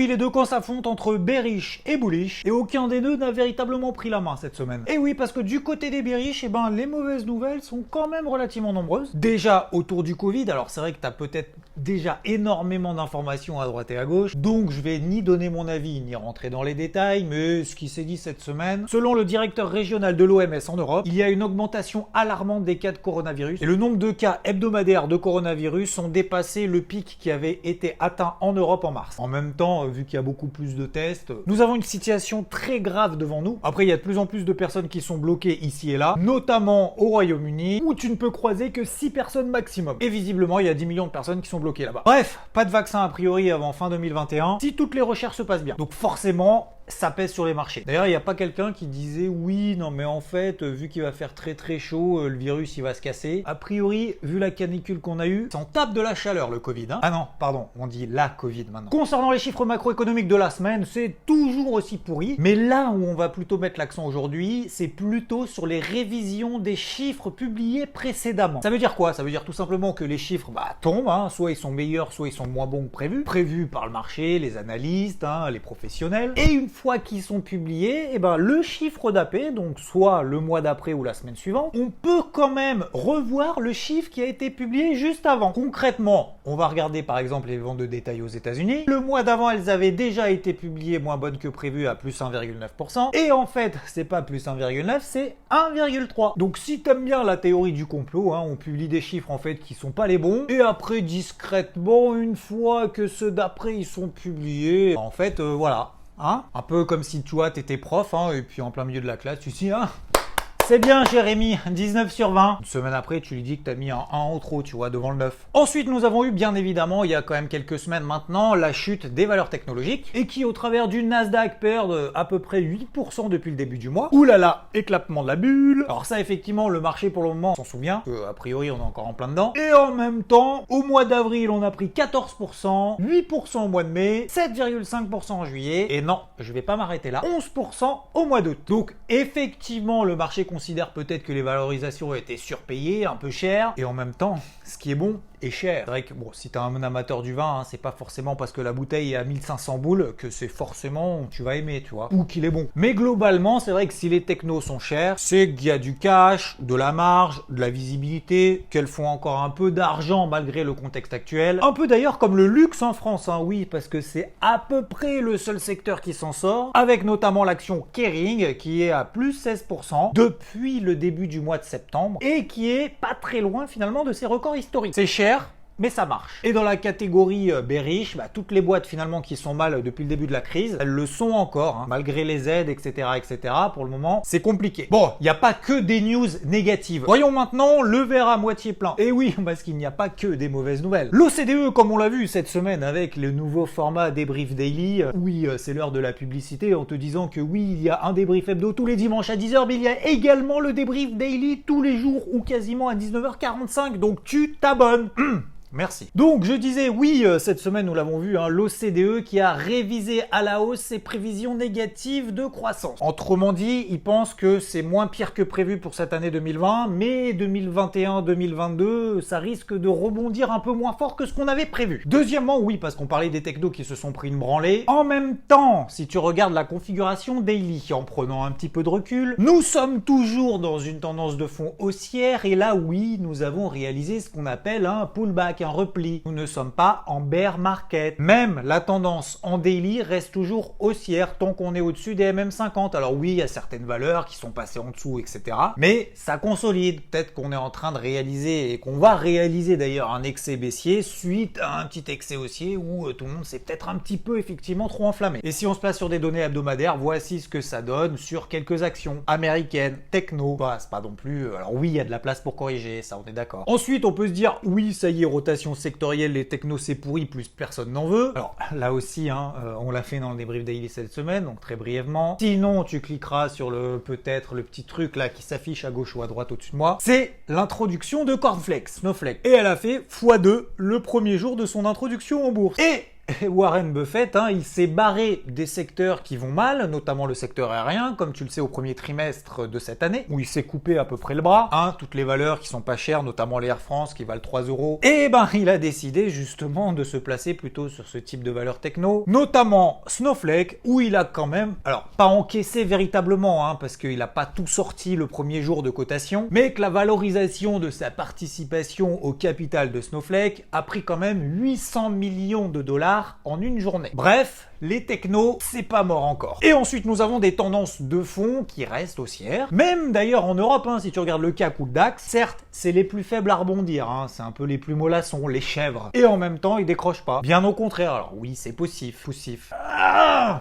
les deux camps s'affrontent entre bearish et bullish, et aucun des deux n'a véritablement pris la main cette semaine. Et oui, parce que du côté des bearish, eh ben, les mauvaises nouvelles sont quand même relativement nombreuses. Déjà autour du Covid, alors c'est vrai que tu as peut-être déjà énormément d'informations à droite et à gauche, donc je vais ni donner mon avis ni rentrer dans les détails, mais ce qui s'est dit cette semaine, selon le directeur régional de l'OMS en Europe, il y a une augmentation alarmante des cas de coronavirus, et le nombre de cas hebdomadaires de coronavirus ont dépassé le pic qui avait été atteint en Europe en mars. En même temps, vu qu'il y a beaucoup plus de tests, nous avons une situation très grave devant nous. Après, il y a de plus en plus de personnes qui sont bloquées ici et là, notamment au Royaume-Uni, où tu ne peux croiser que 6 personnes maximum. Et visiblement, il y a 10 millions de personnes qui sont bloquées là-bas. Bref, pas de vaccin a priori avant fin 2021, si toutes les recherches se passent bien. Donc forcément, ça pèse sur les marchés. D'ailleurs, il n'y a pas quelqu'un qui disait oui, non mais en fait, vu qu'il va faire très très chaud, le virus il va se casser. A priori, vu la canicule qu'on a eue, ça en tape de la chaleur le Covid. Hein. Ah non, pardon, on dit la Covid maintenant. Concernant les chiffres macroéconomiques de la semaine, c'est toujours aussi pourri. Mais là où on va plutôt mettre l'accent aujourd'hui, c'est plutôt sur les révisions des chiffres publiés précédemment. Ça veut dire quoi? Ça veut dire tout simplement que les chiffres tombent, hein, soit ils sont meilleurs, soit ils sont moins bons que prévus par le marché, les analystes, hein, les professionnels. Et une fois qu'ils sont publiés, eh ben, le chiffre d'AP, donc soit le mois d'après ou la semaine suivante, on peut quand même revoir le chiffre qui a été publié juste avant. Concrètement, on va regarder par exemple les ventes de détail aux États-Unis. Le mois d'avant, elles avaient déjà été publiées moins bonnes que prévu à plus 1,9%. Et en fait, c'est pas plus 1,9, c'est 1,3. Donc si t'aimes bien la théorie du complot, hein, on publie des chiffres en fait qui sont pas les bons. Et après, discrètement, une fois que ceux d'après ils sont publiés, en fait, voilà. Hein, un peu comme si tu vois, t'étais prof, hein, et puis en plein milieu de la classe, tu dis, hein, c'est bien Jérémy, 19 sur 20. Une semaine après, tu lui dis que t'as mis un 1 en trop, tu vois, devant le 9. Ensuite, nous avons eu, bien évidemment, il y a quand même quelques semaines maintenant, la chute des valeurs technologiques, et qui, au travers du Nasdaq, perdent à peu près 8% depuis le début du mois. Ouh là là, éclatement de la bulle. Alors ça, effectivement, le marché, pour le moment, s'en souvient, a priori, on est encore en plein dedans. Et en même temps, au mois d'avril, on a pris 14%, 8% au mois de mai, 7,5% en juillet, et non, je vais pas m'arrêter là, 11% au mois d'août. Donc, effectivement, le marché considère peut-être que les valorisations ont été surpayées, un peu chères, et en même temps, ce qui est bon est cher. C'est vrai que bon, si t'es un amateur du vin, hein, c'est pas forcément parce que la bouteille est à 1500 boules que c'est forcément tu vas aimer, tu vois, ou qu'il est bon. Mais globalement, c'est vrai que si les technos sont chers, c'est qu'il y a du cash, de la marge, de la visibilité, qu'elles font encore un peu d'argent malgré le contexte actuel. Un peu d'ailleurs comme le luxe en France, hein, oui, parce que c'est à peu près le seul secteur qui s'en sort, avec notamment l'action Kering qui est à plus 16% depuis le début du mois de septembre et qui est pas très loin finalement de ses records historiques. C'est cher, mais ça marche. Et dans la catégorie bearish, toutes les boîtes finalement qui sont mal depuis le début de la crise, elles le sont encore, hein, malgré les aides, etc., etc. Pour le moment, c'est compliqué. Bon, il n'y a pas que des news négatives. Voyons maintenant le verre à moitié plein. Et oui, parce qu'il n'y a pas que des mauvaises nouvelles. L'OCDE, comme on l'a vu cette semaine avec le nouveau format débrief daily, oui, c'est l'heure de la publicité en te disant que oui, il y a un débrief hebdo tous les dimanches à 10h, mais il y a également le débrief daily tous les jours ou quasiment à 19h45, donc tu t'abonnes. Merci. Donc je disais oui, cette semaine nous l'avons vu, hein, l'OCDE qui a révisé à la hausse ses prévisions négatives de croissance. Autrement dit, il pense que c'est moins pire que prévu pour cette année 2020, mais 2021-2022, ça risque de rebondir un peu moins fort que ce qu'on avait prévu. Deuxièmement, oui, parce qu'on parlait des technos qui se sont pris une branlée. En même temps, si tu regardes la configuration daily, en prenant un petit peu de recul, nous sommes toujours dans une tendance de fond haussière, et là oui, nous avons réalisé ce qu'on appelle un pullback, un repli. Nous ne sommes pas en bear market. Même la tendance en daily reste toujours haussière tant qu'on est au-dessus des MM50. Alors oui, il y a certaines valeurs qui sont passées en dessous, etc. Mais ça consolide. Peut-être qu'on est en train de réaliser, et qu'on va réaliser d'ailleurs, un excès baissier suite à un petit excès haussier où tout le monde s'est peut-être un petit peu effectivement trop enflammé. Et si on se place sur des données hebdomadaires, voici ce que ça donne sur quelques actions américaines, techno. C'est pas non plus... Alors oui, il y a de la place pour corriger, ça on est d'accord. Ensuite, on peut se dire, oui, ça y est, rotation sectorielle, les technos c'est pourri, plus personne n'en veut. Alors là aussi, hein, on l'a fait dans le débrief daily cette semaine, donc très brièvement. Sinon, tu cliqueras sur peut-être le petit truc là qui s'affiche à gauche ou à droite au-dessus de moi. C'est l'introduction de Cornflakes, Snowflake. Et elle a fait x2 le premier jour de son introduction en bourse. Et Et Warren Buffett, il s'est barré des secteurs qui vont mal, notamment le secteur aérien, comme tu le sais au premier trimestre de cette année, où il s'est coupé à peu près le bras, toutes les valeurs qui sont pas chères, notamment les Air France qui valent 3 euros. Et il a décidé justement de se placer plutôt sur ce type de valeurs techno, notamment Snowflake, où il a quand même, alors pas encaissé véritablement, parce qu'il a pas tout sorti le premier jour de cotation, mais que la valorisation de sa participation au capital de Snowflake a pris quand même 800 millions de dollars en une journée. Bref, les technos, c'est pas mort encore. Et ensuite, nous avons des tendances de fond qui restent haussières. Même d'ailleurs en Europe, si tu regardes le CAC ou le DAX, certes, c'est les plus faibles à rebondir, c'est un peu les plus mollassons, les chèvres. Et en même temps, ils décrochent pas. Bien au contraire, alors oui, c'est poussif.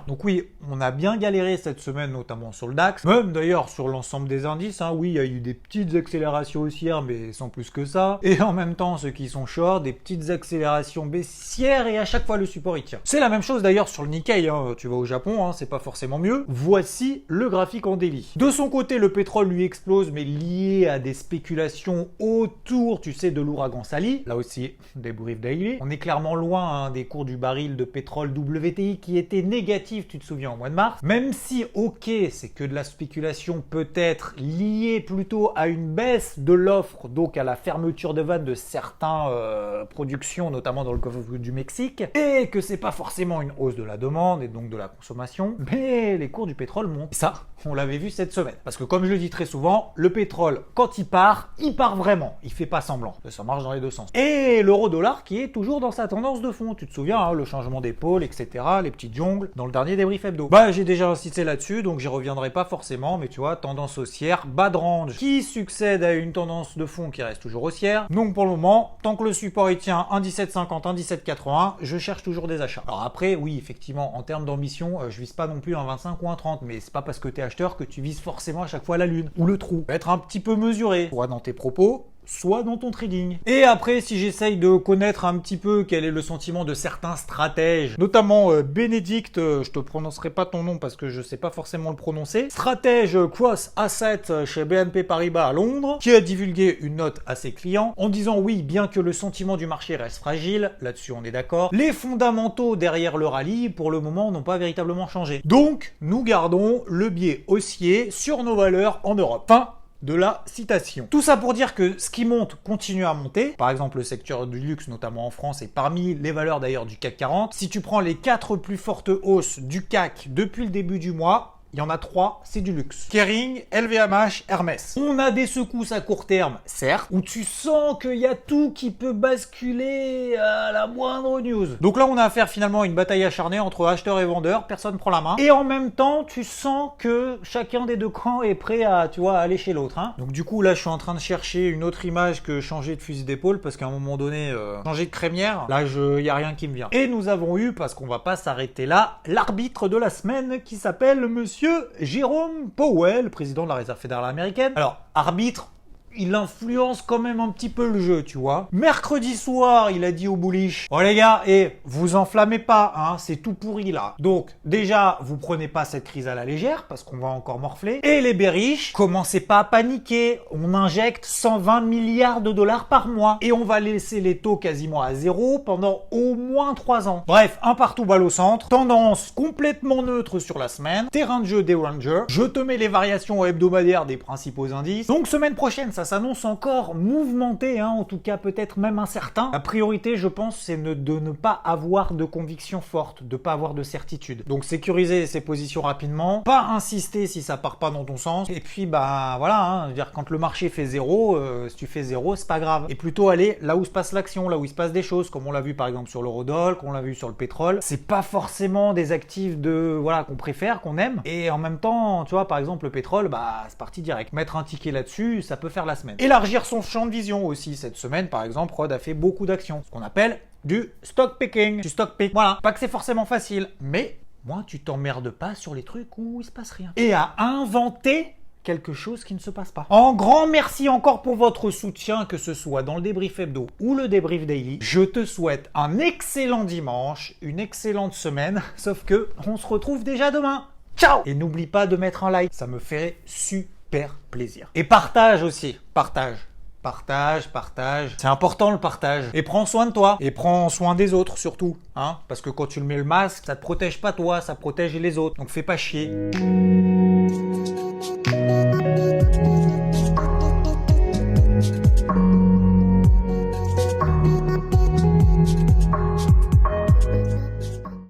Donc oui, on a bien galéré cette semaine, notamment sur le DAX. Même d'ailleurs sur l'ensemble des indices, oui, il y a eu des petites accélérations haussières, mais sans plus que ça. Et en même temps, ceux qui sont short, des petites accélérations baissières, et à chaque fois le support il tient. C'est la même chose d'ailleurs sur le Nikkei, tu vas au Japon, c'est pas forcément mieux. Voici le graphique en daily. De son côté, le pétrole lui explose, mais lié à des spéculations autour, tu sais, de l'ouragan Sally. Là aussi, débrief daily. On est clairement loin des cours du baril de pétrole WTI qui était négatif, tu te souviens, au mois de mars. Même si, ok, c'est que de la spéculation peut-être liée plutôt à une baisse de l'offre, donc à la fermeture de vannes de certaines productions, notamment dans le golfe du Mexique, et que c'est pas forcément une hausse de la demande et donc de la consommation, mais les cours du pétrole montent. Ça, on l'avait vu cette semaine. Parce que comme je le dis très souvent, le pétrole, quand il part vraiment. Il fait pas semblant. Ça marche dans les deux sens. Et l'euro-dollar qui est toujours dans sa tendance de fond. Tu te souviens, le changement d'épaule, etc., les petites jongles, dans le dernier débrief hebdo. J'ai déjà insisté là-dessus, donc j'y reviendrai pas forcément, mais tu vois, tendance haussière, bas de range, qui succède à une tendance de fond qui reste toujours haussière. Donc pour le moment, tant que le support il tient 1,1750, 1,1780, je cherche toujours des achats. Alors après, oui, effectivement, en termes d'ambition, je vise pas non plus un 25 ou un 30, mais c'est pas parce que t'es acheteur que tu vises forcément à chaque fois la lune ou le trou. Faut être un petit peu mesuré, soit dans tes propos, soit dans ton trading. Et après, si j'essaye de connaître un petit peu quel est le sentiment de certains stratèges, notamment Bénédicte, je te prononcerai pas ton nom parce que je sais pas forcément le prononcer, stratège Cross Asset chez BNP Paribas à Londres, qui a divulgué une note à ses clients en disant oui, bien que le sentiment du marché reste fragile, là-dessus on est d'accord, les fondamentaux derrière le rallye, pour le moment, n'ont pas véritablement changé. Donc, nous gardons le biais haussier sur nos valeurs en Europe. Fin de la citation. Tout ça pour dire que ce qui monte continue à monter. Par exemple, le secteur du luxe, notamment en France, est parmi les valeurs d'ailleurs du CAC 40. Si tu prends les 4 plus fortes hausses du CAC depuis le début du mois, il y en a 3, c'est du luxe. Kering, LVMH, Hermès. On a des secousses à court terme, certes, où tu sens qu'il y a tout qui peut basculer à la moindre news. Donc là, on a affaire finalement à une bataille acharnée entre acheteurs et vendeurs, personne prend la main. Et en même temps, tu sens que chacun des deux camps est prêt à, aller chez l'autre. Donc du coup, là, je suis en train de chercher une autre image que changer de fusil d'épaule, parce qu'à un moment donné, changer de crémière, là, il n'y a rien qui me vient. Et nous avons eu, parce qu'on va pas s'arrêter là, l'arbitre de la semaine qui s'appelle Monsieur Jérôme Powell, président de la Réserve fédérale américaine. Alors, arbitre, il influence quand même un petit peu le jeu, tu vois. Mercredi soir, il a dit au bullish, oh les gars, vous enflammez pas, c'est tout pourri là. Donc, déjà, vous prenez pas cette crise à la légère, parce qu'on va encore morfler. Et les bearish, commencez pas à paniquer. On injecte 120 milliards de dollars par mois. Et on va laisser les taux quasiment à zéro pendant au moins 3 ans. Bref, un partout balle au centre. Tendance complètement neutre sur la semaine. Terrain de jeu des Rangers. Je te mets les variations hebdomadaires des principaux indices. Donc, semaine prochaine, ça s'annonce encore mouvementé, en tout cas peut-être même incertain. La priorité, je pense, c'est de ne pas avoir de conviction forte, de ne pas avoir de certitude. Donc sécuriser ses positions rapidement, pas insister si ça part pas dans ton sens, et puis voilà, je veux dire, quand le marché fait zéro, si tu fais zéro, c'est pas grave. Et plutôt aller là où se passe l'action, là où il se passe des choses, comme on l'a vu par exemple sur l'eurodoll, qu'on l'a vu sur le pétrole. C'est pas forcément des actifs qu'on préfère, qu'on aime, et en même temps, tu vois, par exemple le pétrole, c'est parti direct. Mettre un ticket là-dessus, ça peut faire la semaine. Élargir son champ de vision aussi. Cette semaine, par exemple, Rod a fait beaucoup d'actions. Ce qu'on appelle du stock picking. Du stock pick. Voilà. Pas que c'est forcément facile, mais moi, tu t'emmerdes pas sur les trucs où il se passe rien. Et à inventer quelque chose qui ne se passe pas. En grand merci encore pour votre soutien, que ce soit dans le débrief hebdo ou le débrief daily. Je te souhaite un excellent dimanche, une excellente semaine, sauf que on se retrouve déjà demain. Ciao! Et n'oublie pas de mettre un like, ça me ferait super plaisir. Et partage aussi, partage. Partage, partage. C'est important le partage. Et prends soin de toi. Et prends soin des autres surtout. Hein? Parce que quand tu le mets le masque, ça te protège pas toi, ça protège les autres. Donc fais pas chier.